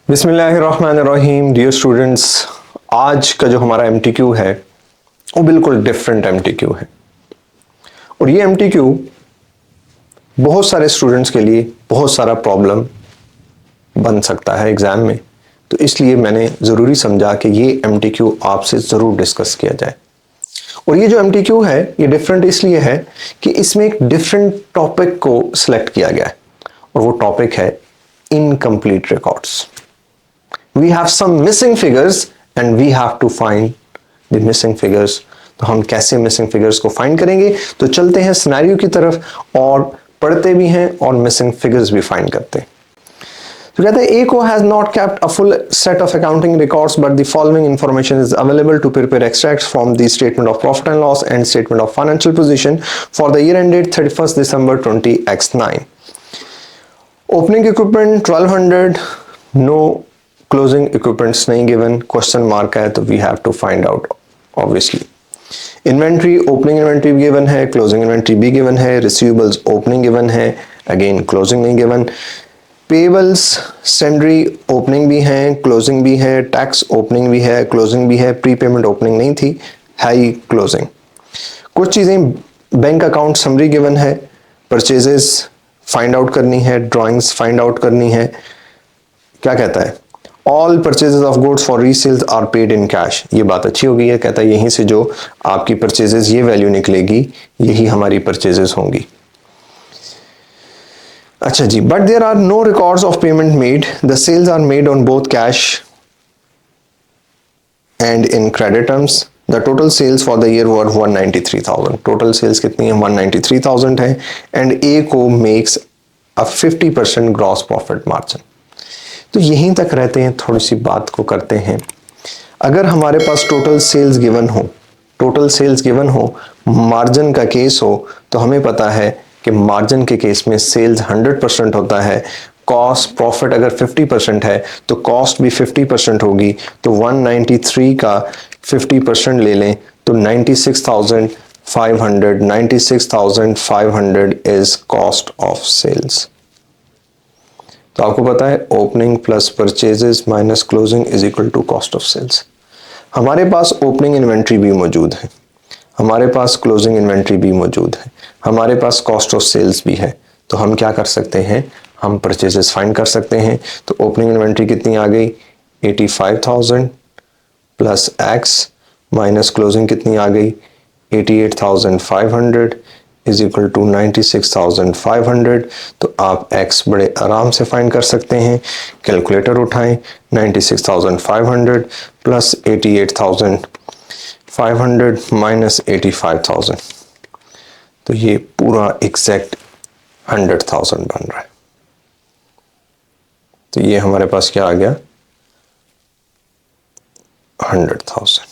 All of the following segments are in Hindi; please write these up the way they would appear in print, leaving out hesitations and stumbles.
बिस्मिल्लाहिर्रहमानिर्रहीम। डियर स्टूडेंट्स, आज का जो हमारा एमटीक्यू है वो बिल्कुल डिफरेंट एमटीक्यू है और ये एमटीक्यू बहुत सारे स्टूडेंट्स के लिए बहुत सारा प्रॉब्लम बन सकता है एग्जाम में। तो इसलिए मैंने ज़रूरी समझा कि ये एमटीक्यू आपसे ज़रूर डिस्कस किया जाए। और ये जो एमटीक्यू है ये डिफरेंट इसलिए है कि इसमें एक डिफरेंट टॉपिक को सिलेक्ट किया गया है और वो टॉपिक है incomplete records. We have some missing figures and we have to find the missing figures। तो हम कैसे मिसिंग फिगर्स को फाइंड करेंगे? तो चलते हैं सिनेरियो की तरफ और पढ़ते भी हैं और मिसिंग फिगर्स भी फाइंड करते हैं। तो कहते हैं A has not kept a full set of accounting records but the following information is available to prepare extracts from the statement of profit and loss and statement of financial position for the year ended 31st December 20x9। Opening equipment 1200, no closing equipments नहीं गिवन, क्वेश्चन मार्क है तो we have to find out obviously. Inventory, opening inventory भी गिवन है, क्लोजिंग इन्वेंट्री भी गिवन है, रिसीवेबल्स ओपनिंग गिवन है, अगेन क्लोजिंग नहीं गिवन। पेबल्स सेंड्री ओपनिंग भी है, क्लोजिंग भी है, टैक्स ओपनिंग भी है, क्लोजिंग भी है, प्री पेमेंट ओपनिंग नहीं थी, हाई क्लोजिंग। कुछ चीज़ें बैंक अकाउंट समरी गिवन है, परचेजेस फाइंड आउट करनी है, ड्राइंग्स फाइंड आउट करनी है। क्या कहता है? All purchases of goods for resales are paid in cash। ये बात अच्छी हो गई है। कहता है यहीं से जो आपकी परचेजेस ये वैल्यू निकलेगी यही हमारी परचेजेस होंगी। अच्छा जी, but there are no records of payment made, the sales are made on both cash and in credit terms. The total sales for the year were 193,000। Total sales कितनी है? 193,000 है। And A co makes a 50% gross profit margin. तो यहीं तक रहते हैं, थोड़ी सी बात को करते हैं। अगर हमारे पास टोटल सेल्स गिवन हो, मार्जिन का केस हो, तो हमें पता है कि मार्जिन के केस में सेल्स 100% होता है, कॉस्ट प्रॉफिट अगर 50% है तो कॉस्ट भी 50% होगी। तो 193 का 50% ले लें तो 96,500 इज कॉस्ट ऑफ सेल्स। तो आपको पता है opening plus purchases minus closing is equal to cost of sales. हमारे पास ओपनिंग इन्वेंट्री भी मौजूद है, हमारे पास क्लोजिंग इन्वेंट्री भी मौजूद है, हमारे पास कॉस्ट ऑफ सेल्स भी है। तो हम क्या कर सकते हैं? हम परचेजेस फाइंड कर सकते हैं। तो ओपनिंग इन्वेंट्री कितनी आ गई? 85,000 प्लस एक्स माइनस क्लोजिंग कितनी आ गई? 88,500 इज इक्वल टू 96,500। तो आप x बड़े आराम से फाइंड कर सकते हैं। कैलकुलेटर उठाएं, 96,500 प्लस 88,500 माइनस 85,000, तो ये पूरा एग्जैक्ट 100,000 बन रहा है। तो ये हमारे पास क्या आ गया? 100,000।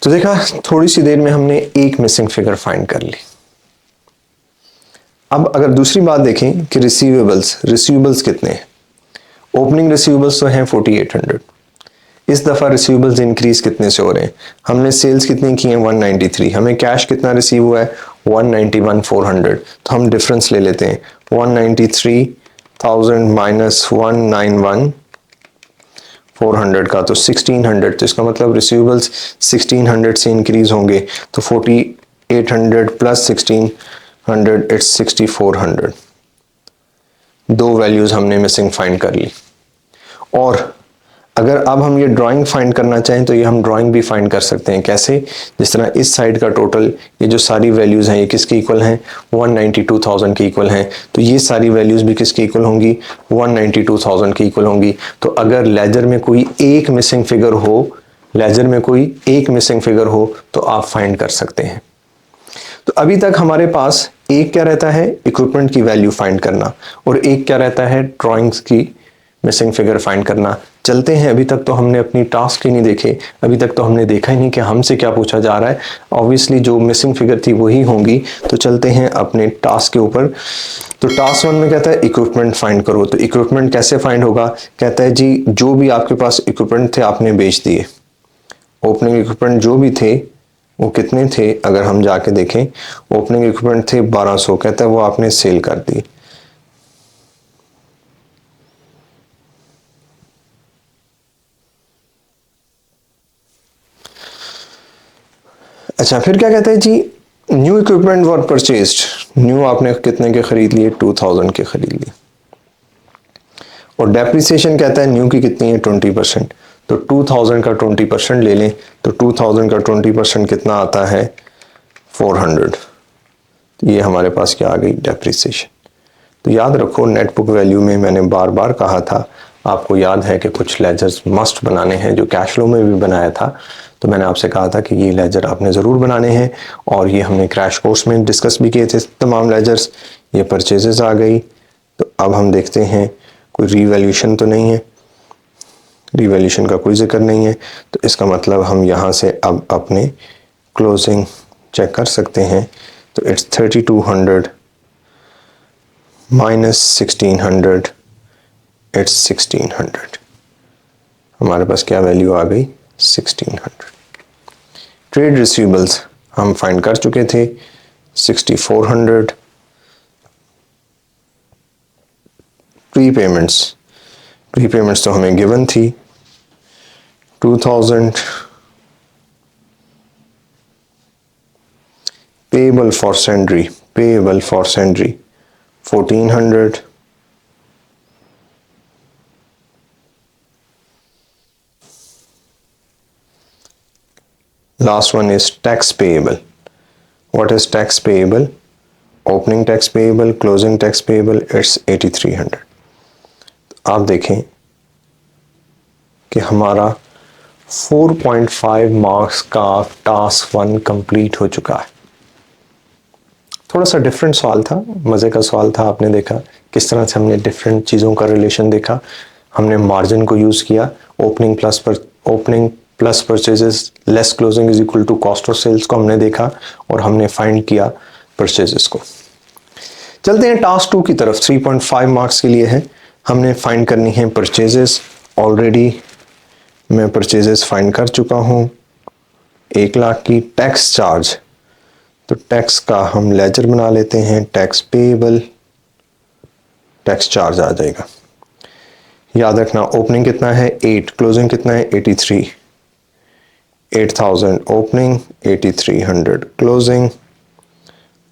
तो देखा, थोड़ी सी देर में हमने एक मिसिंग फिगर फाइंड कर ली। अब अगर दूसरी बात देखें कि रिसीवेबल्स कितने हैं? ओपनिंग रिसीवेबल्स तो हैं 4800। इस दफा रिसीवेबल्स इंक्रीज कितने से हो रहे हैं? हमने सेल्स कितनी की हैं? 193। हमें कैश कितना रिसीव हुआ है? 191,400। तो हम डिफरेंस ले लेते हैं, 193,000 माइनस 191,400 का, तो 1600। तो इसका मतलब रिसीवेबल्स 1600 से इंक्रीज होंगे। तो 4800 प्लस 1600 इट्स 6400। दो वैल्यूज हमने मिसिंग फाइंड कर ली। और अगर अब हम ये ड्राइंग फाइंड करना चाहें तो ये हम ड्राइंग भी फाइंड कर सकते हैं। कैसे? जिस तरह इस साइड का टोटल, ये जो सारी वैल्यूज हैं ये किसके इक्वल हैं? 192,000 के इक्वल हैं। तो ये सारी वैल्यूज भी किसके इक्वल होंगी? 192,000 के इक्वल होंगी। तो अगर लेजर में कोई एक मिसिंग फिगर हो तो आप फाइंड कर सकते हैं। तो अभी तक हमारे पास एक क्या रहता है? इक्विपमेंट की वैल्यू फाइंड करना, और एक क्या रहता है? ड्राइंग्स की मिसिंग फिगर फाइंड करना। चलते हैं, अभी तक तो हमने अपनी टास्क ही नहीं देखे, अभी तक तो हमने देखा ही नहीं कि हमसे क्या पूछा जा रहा है। ऑब्वियसली जो मिसिंग फिगर थी वही होंगी। तो चलते हैं अपने टास्क के ऊपर। तो टास्क 1 में कहता है इक्विपमेंट फाइंड करो। तो इक्विपमेंट कैसे फाइंड होगा? कहता है जी जो भी आपके पास इक्विपमेंट थे आपने बेच दिए। ओपनिंग इक्विपमेंट जो भी थे वो कितने थे? अगर हम जाके देखें, ओपनिंग इक्विपमेंट थे 1200, कहता है वो आपने सेल कर दी। अच्छा, फिर क्या कहते हैं जी, न्यू इक्विपमेंट वर परचेज्ड, न्यू आपने कितने के खरीद लिए, 2000 के खरीद लिए। और डेप्रिसिएशन कहता है न्यू की कितनी है, 20%। तो 2000 का 20% ले लें तो 2000 का 20% कितना आता है, 400। तो ये हमारे पास क्या आ गई, डेप्रिसिएशन। तो याद रखो, नेट बुक वैल्यू में मैंने बार बार कहा था, आपको याद है कि कुछ लेजर्स मस्ट बनाने हैं, जो कैश फ्लो में भी बनाया था। तो मैंने आपसे कहा था कि ये लेजर आपने ज़रूर बनाने हैं, और ये हमने क्रैश कोर्स में डिस्कस भी किए थे तमाम लेजर्स। ये परचेजेस आ गई। तो अब हम देखते हैं कोई रीवैल्यूएशन तो नहीं है, रीवैल्यूएशन का कोई जिक्र नहीं है। तो इसका मतलब हम यहाँ से अब अपने क्लोजिंग चेक कर सकते हैं। तो इट्स 3200 माइनस 1600, इट्स 1600। हमारे पास क्या वैल्यू आ गई, 1600। ट्रेड रिसीवेबल्स हम फाइंड कर चुके थे, 6400। प्रीपेमेंट्स तो हमें गिवन थी, 2000। Payable for sundry 1400। Last one is tax payable. What is tax payable? Opening tax payable, closing tax payable, it's 8300। आप देखें कि हमारा 4.5 मार्क्स का टास्क 1 कंप्लीट हो चुका है। थोड़ा सा डिफरेंट सवाल था, मज़े का सवाल था। आपने देखा किस तरह से हमने डिफरेंट चीज़ों का रिलेशन देखा। हमने मार्जिन को यूज़ किया, opening plus purchases less closing is equal to cost of sales को हमने देखा, और हमने फाइंड किया परचेजेस को। चलते हैं टास्क 2 की तरफ। 3.5 मार्क्स के लिए है, हमने फाइंड करनी है परचेजेस। ऑलरेडी मैं परचेजेस फाइंड कर चुका हूँ, 1 लाख की। टैक्स चार्ज, तो टैक्स का हम लेजर बना लेते हैं, टैक्स पेएबल, टैक्स चार्ज आ जाएगा। याद रखना, ओपनिंग कितना है 8, क्लोजिंग कितना है 83। 8000 opening, 8300 closing,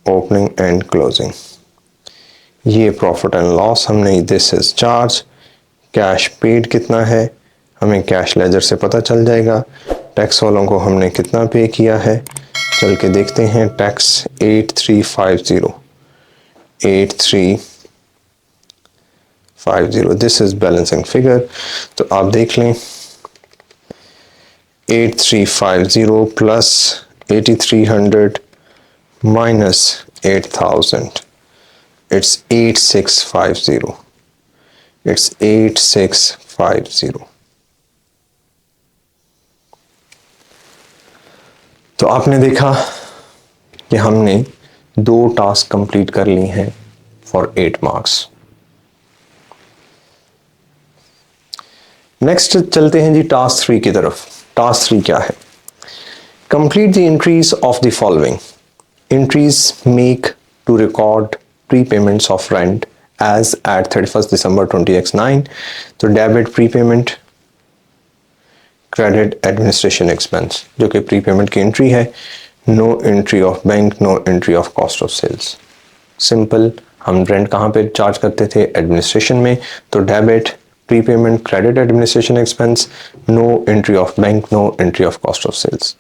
opening and closing. ये प्रॉफिट एंड लॉस हमने, this is charge. Cash paid कितना है, हमें कैश लेजर से पता चल जाएगा। टैक्स वालों को हमने कितना पे किया है, चल के देखते हैं। Tax 8350, this is balancing figure. तो आप देख लें, 8350 प्लस 8300 माइनस 8000, इट्स 8650, इट्स 8650। तो आपने देखा कि हमने 2 टास्क कंप्लीट कर ली हैं फॉर 8 मार्क्स। नेक्स्ट चलते हैं जी टास्क 3 की तरफ। टास्क 3 क्या है, complete the entries of the following. Entries make to record prepayments of rent as at 31 December 20x9। तो debit prepayment, credit administration expense, जो कि प्रीपेमेंट की एंट्री है। No entry of bank, no entry of cost of sales. Simple, हम रेंट कहाँ पे चार्ज करते थे, एडमिनिस्ट्रेशन में। तो debit prepayment, credit administration expense, no entry of bank, no entry of cost of sales.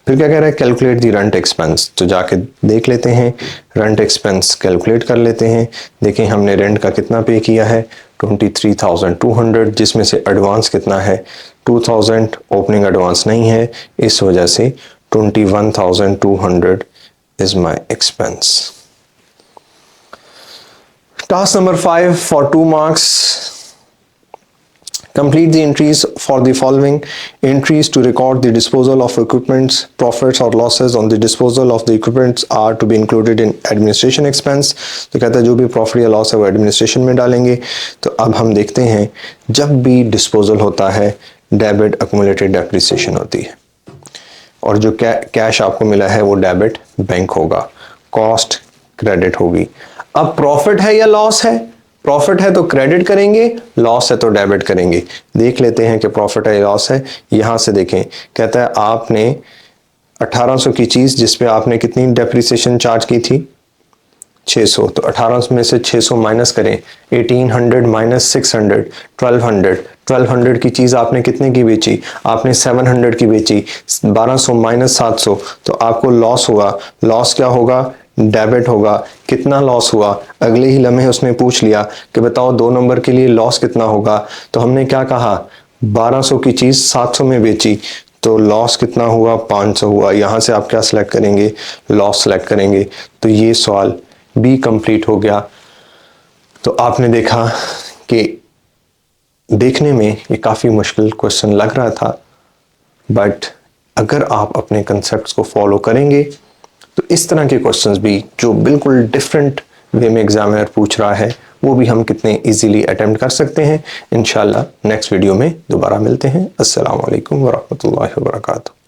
फिर क्या कह रहा है, कैलकुलेट दी रेंट एक्सपेंस। तो जाके देख लेते हैं, रेंट एक्सपेंस कैलकुलेट कर लेते हैं। देखें हमने रेंट का कितना पे किया है, 23,200, जिसमें से एडवांस कितना है, 2000। ओपनिंग एडवांस नहीं है, इस वजह से 21,200 is my expense. Task number 5 for 2 marks. Complete the entries for the following. Entries to record the disposal of equipments, profits or losses on the disposal of the equipments are to be included in administration expense. तो कहता है जो भी प्रॉफिट या लॉस है वो एडमिनिस्ट्रेशन में डालेंगे। तो अब हम देखते हैं, जब भी डिस्पोजल होता है डेबिट अक्यूमुलेटेड डेप्रिसिएशन होती है, और जो कैश आपको मिला है वो डेबिट बैंक होगा, कॉस्ट क्रेडिट होगी। अब प्रॉफिट है या लॉस है, प्रॉफिट है तो क्रेडिट करेंगे, लॉस है तो डेबिट करेंगे। देख लेते हैं कि प्रॉफिट है या लॉस है। यहां से देखें, कहता है आपने 1800 की चीज़ जिस पे आपने कितनी डेप्रिसिएशन चार्ज की थी, 600। तो 1800 में से 600 माइनस करें, 1800 माइनस 600, 1200। 1200 की चीज़ आपने कितने की बेची, आपने 700 की बेची। 1200 माइनस 700, तो आपको लॉस हुआ। लॉस क्या होगा, डेबिट होगा। कितना लॉस हुआ, अगले ही लम्हे उसने पूछ लिया कि बताओ 2 नंबर के लिए लॉस कितना होगा। तो हमने क्या कहा, 1200 की चीज़ 700 में बेची, तो लॉस कितना हुआ, 500 हुआ। यहाँ से आप क्या सिलेक्ट करेंगे, लॉस सेलेक्ट करेंगे। तो ये सवाल भी कंप्लीट हो गया। तो आपने देखा कि देखने में ये काफ़ी मुश्किल क्वेश्चन लग रहा था, बट अगर आप अपने कंसेप्ट्स को फॉलो करेंगे तो इस तरह के क्वेश्चंस भी जो बिल्कुल डिफरेंट वे में एग्जामिनर पूछ रहा है वो भी हम कितने इजीली अटेम्प्ट कर सकते हैं। इंशाल्लाह नेक्स्ट वीडियो में दोबारा मिलते हैं। अस्सलाम वालेकुम वरहमतुल्लाहि वबरकातुहू।